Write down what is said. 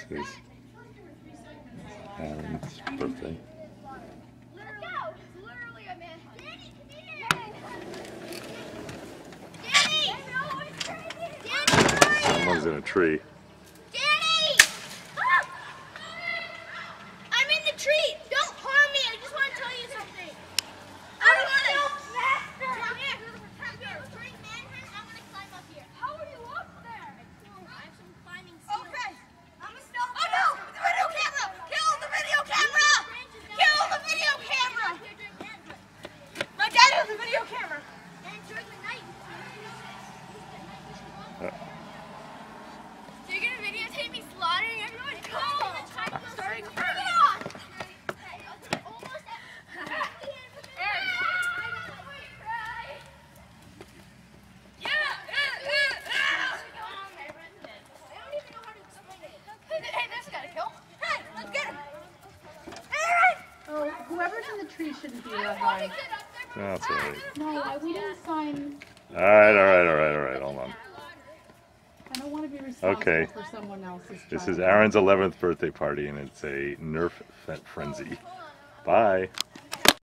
This is Aaron's birthday. Someone's in a tree. Danny! Ah! I'm in the tree! Don't harm me! I just want to tell you something. I'm gonna climb up here. How are you up there? I have some climbing skills. Okay. I'm a stealth. Oh no! The video camera! Kill the video camera! Kill the video camera! My dad has a video camera. And during the night. So you're gonna videotape me slaughtering everyone? Cool! Starting early on! Oh, whoever's in the tree shouldn't be that high. That's all right. No, we didn't sign. All right. Hold on. I don't want to be responsible Okay. for someone else's This child. is Aaron's 11th birthday party, and it's a Nerf frenzy. Bye.